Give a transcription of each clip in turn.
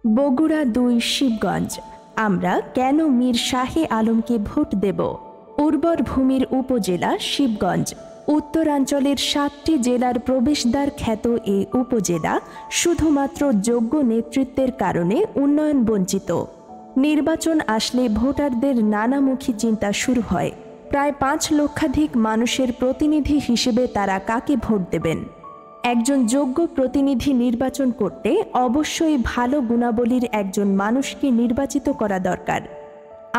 বগুড়া ২ শিবগঞ্জ। আমরা কেন মীর শাহে আলমকে ভোট দেব? উর্বর ভূমির উপজেলা শিবগঞ্জ। উত্তরাঞ্চলের ৭টি জেলার প্রবেশদ্বার খ্যাত এই উপজেলা শুধুমাত্র যোগ্য নেতৃত্বের কারণে উন্নয়ন বঞ্চিত। নির্বাচন আসলে ভোটারদের নানামুখী চিন্তা শুরু হয়। প্রায় ৫ লক্ষাধিক মানুষের প্রতিনিধি হিসেবে তারা কাকে ভোট দেবেন? একজন যোগ্য প্রতিনিধি নির্বাচন করতে অবশ্যই ভালো গুণাবলীর একজন মানুষকে নির্বাচিত করা দরকার।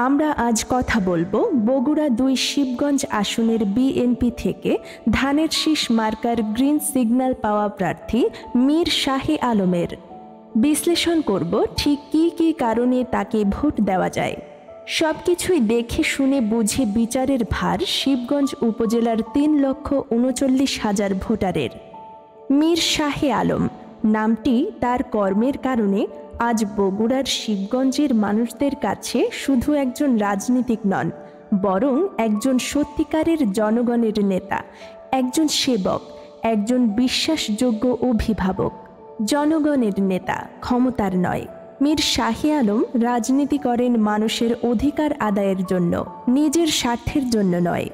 আমরা আজ কথা বলবো বগুড়া ২ শিবগঞ্জ আসনের বিএনপি থেকে ধানের শীষ মার্কার গ্রিন সিগন্যাল পাওয়া প্রার্থী মীর শাহে আলমের। বিশ্লেষণ করব ঠিক কী কী কারণে তাকে ভোট দেওয়া যায়। সবকিছুই দেখে শুনে বুঝে বিচারের ভার শিবগঞ্জ উপজেলার ৩,৩৯,০০০ ভোটারের। মীর শাহে আলম নামটি তার কর্মের কারণে আজ বগুড়ার শিবগঞ্জের মানুষদের কাছে শুধু একজন রাজনীতিক নন, বরং একজন সত্যিকারের জনগণের নেতা, একজন সেবক, একজন বিশ্বাসযোগ্য অভিভাবক। জনগণের নেতা, ক্ষমতার নয়। মীর শাহে আলম রাজনীতি করেন মানুষের অধিকার আদায়ের জন্য, নিজের স্বার্থের জন্য নয়।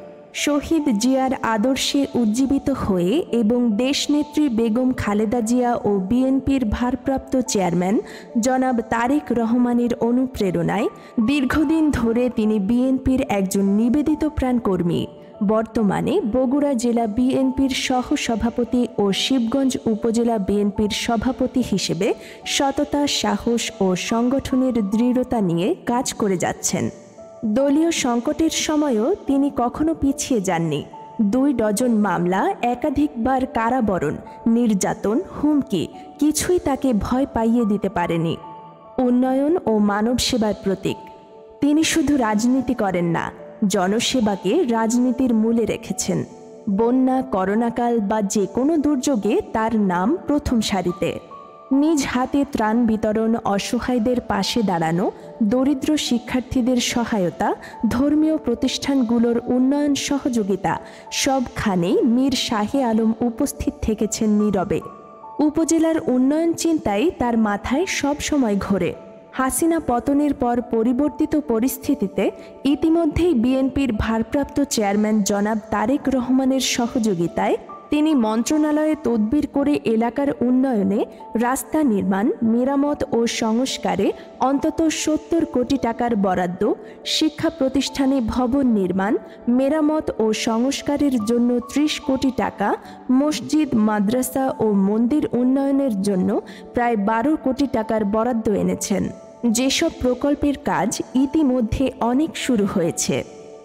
শহীদ জিয়ার আদর্শে উজ্জীবিত হয়ে এবং দেশনেত্রী বেগম খালেদা জিয়া ও বিএনপির ভারপ্রাপ্ত চেয়ারম্যান জনাব তারেক রহমানের অনুপ্রেরণায় দীর্ঘদিন ধরে তিনি বিএনপির একজন নিবেদিত প্রাণ কর্মী। বর্তমানে বগুড়া জেলা বিএনপির সহসভাপতি ও শিবগঞ্জ উপজেলা বিএনপির সভাপতি হিসেবে সততা, সাহস ও সংগঠনের দৃঢ়তা নিয়ে কাজ করে যাচ্ছেন। দলীয় সংকটের সময়ও তিনি কখনো পিছিয়ে যাননি। ২ ডজন মামলা, একাধিকবার কারাবরণ, নির্যাতন, হুমকি কিছুই তাকে ভয় পাইয়ে দিতে পারেনি। উন্নয়ন ও মানব সেবার প্রতীক। তিনি শুধু রাজনীতি করেন না, জনসেবাকে রাজনীতির মূলে রেখেছেন। বন্যা, করোনাকাল বা যে কোনো দুর্যোগে তার নাম প্রথম সারিতে। নিজ হাতে ত্রাণ বিতরণ, অসহায়দের পাশে দাঁড়ানো, দরিদ্র শিক্ষার্থীদের সহায়তা, ধর্মীয় প্রতিষ্ঠানগুলোর উন্নয়ন সহযোগিতা সবখানেই মীর শাহে আলম উপস্থিত থেকেছেন নীরবে। উপজেলার উন্নয়ন চিন্তাই তার মাথায় সব সময় ঘোরে। হাসিনা পতনের পর পরিবর্তিত পরিস্থিতিতে ইতিমধ্যেই বিএনপির ভারপ্রাপ্ত চেয়ারম্যান জনাব তারেক রহমানের সহযোগিতায় তিনি মন্ত্রণালয়ে তদবির করে এলাকার উন্নয়নে, রাস্তা নির্মাণ, মেরামত ও সংস্কারে অন্তত ৭০ কোটি টাকার বরাদ্দ, শিক্ষা প্রতিষ্ঠানে ভবন নির্মাণ, মেরামত ও সংস্কারের জন্য ৩০ কোটি টাকা, মসজিদ, মাদ্রাসা ও মন্দির উন্নয়নের জন্য প্রায় ১২ কোটি টাকার বরাদ্দ এনেছেন। যেসব প্রকল্পের কাজ ইতিমধ্যে অনেক শুরু হয়েছে।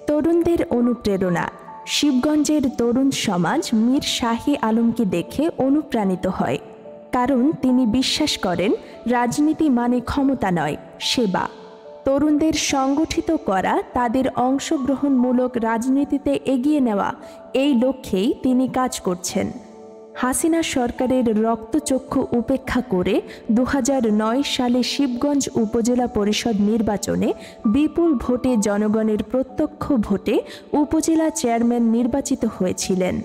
তরুণদের অনুপ্রেরণা। শিবগঞ্জের তরুণ সমাজ মীর শাহে আলমকে দেখে অনুপ্রাণিত হয়, কারণ তিনি বিশ্বাস করেন রাজনীতি মানে ক্ষমতা নয়, সেবা। তরুণদের সংগঠিত করা, তাদের অংশগ্রহণমূলক রাজনীতিতে এগিয়ে নেওয়া, এই লক্ষ্যেই তিনি কাজ করছেন। হাসিনা সরকারের রক্তচক্ষু উপেক্ষা করে ২০০৯ সালে শিবগঞ্জ উপজেলা পরিষদ নির্বাচনে বিপুল ভোটে, জনগণের প্রত্যক্ষ ভোটে উপজেলা চেয়ারম্যান নির্বাচিত হয়েছিলেন।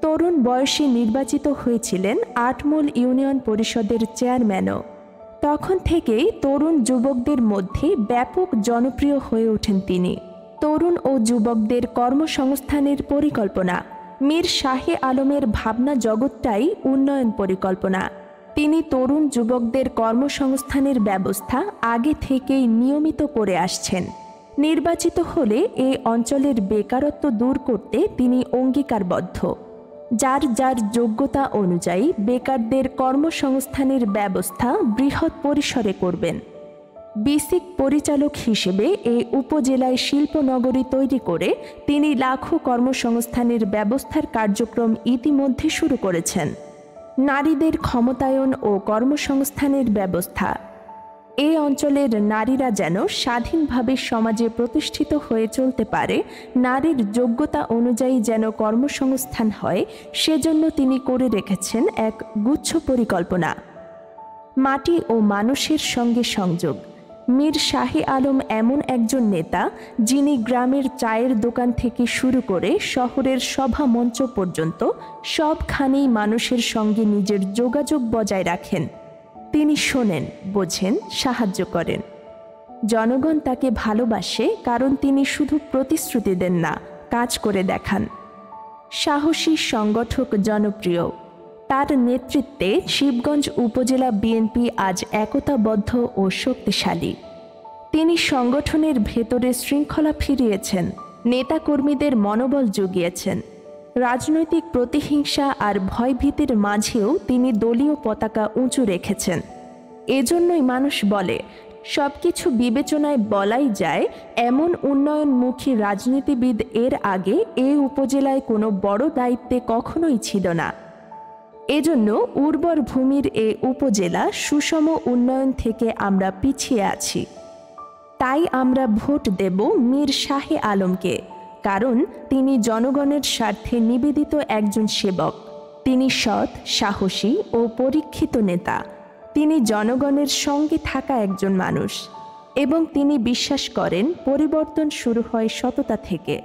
তরুণ বয়সে নির্বাচিত হয়েছিলেন আটমূল ইউনিয়ন পরিষদের চেয়ারম্যানও। তখন থেকেই তরুণ যুবকদের মধ্যে ব্যাপক জনপ্রিয় হয়ে ওঠেন তিনি। তরুণ ও যুবকদের কর্মসংস্থানের পরিকল্পনা। মীর শাহে আলমের ভাবনা জগৎটাই উন্নয়ন পরিকল্পনা। তিনি তরুণ যুবকদের কর্মসংস্থানের ব্যবস্থা আগে থেকেই নিয়মিত করে আসছেন। নির্বাচিত হলে এই অঞ্চলের বেকারত্ব দূর করতে তিনি অঙ্গীকারবদ্ধ। যার যার যোগ্যতা অনুযায়ী বেকারদের কর্মসংস্থানের ব্যবস্থা বৃহৎ পরিসরে করবেন। বিসিক পরিচালক হিসেবে এই উপজেলায় শিল্পনগরী তৈরি করে তিনি লাখো কর্মসংস্থানের ব্যবস্থার কার্যক্রম ইতিমধ্যে শুরু করেছেন। নারীদের ক্ষমতায়ন ও কর্মসংস্থানের ব্যবস্থা। এই অঞ্চলের নারীরা যেন স্বাধীনভাবে সমাজে প্রতিষ্ঠিত হয়ে চলতে পারে, নারীর যোগ্যতা অনুযায়ী যেন কর্মসংস্থান হয়, সেজন্য তিনি করে রেখেছেন এক গুচ্ছ পরিকল্পনা। মাটি ও মানুষের সঙ্গে সংযোগ। মীর শাহে আলম এমন একজন নেতা যিনি গ্রামের চায়ের দোকান থেকে শুরু করে শহরের সভা মঞ্চ পর্যন্ত সবখানেই মানুষের সঙ্গে নিজের যোগাযোগ বজায় রাখেন। তিনি শোনেন, বোঝেন, সাহায্য করেন। জনগণ তাকে ভালোবাসে কারণ তিনি শুধু প্রতিশ্রুতি দেন না, কাজ করে দেখান। সাহসী সংগঠক, জনপ্রিয়। তার নেতৃত্বে শিবগঞ্জ উপজেলা বিএনপি আজ একতাবদ্ধ ও শক্তিশালী। তিনি সংগঠনের ভেতরে শৃঙ্খলা ফিরিয়েছেন, নেতাকর্মীদের মনোবল জুগিয়েছেন। রাজনৈতিক প্রতিহিংসা আর ভয়ভীতির মাঝেও তিনি দলীয় পতাকা উঁচু রেখেছেন। এজন্যই মানুষ বলে, সবকিছু বিবেচনায় বলাই যায় এমন উন্নয়নমুখী রাজনীতিবিদ এর আগে এই উপজেলায় কোনো বড় দায়িত্বে কখনোই ছিল না। এজন্য উর্বর ভূমির এ উপজেলা সুষম উন্নয়ন থেকে আমরা পিছিয়ে আছি। তাই আমরা ভোট দেব মীর শাহে আলমকে, কারণ তিনি জনগণের স্বার্থে নিবেদিত একজন সেবক। তিনি সৎ, সাহসী ও পরীক্ষিত নেতা। তিনি জনগণের সঙ্গে থাকা একজন মানুষ এবং তিনি বিশ্বাস করেন পরিবর্তন শুরু হয় সততা থেকে।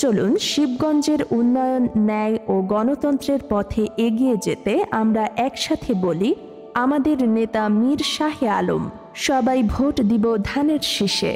চলুন শিবগঞ্জের উন্নয়ন, ন্যায় ও গণতন্ত্রের পথে এগিয়ে যেতে আমরা একসাথে বলি, আমাদের নেতা মীর শাহে আলম। সবাই ভোট দিব ধানের শীষে।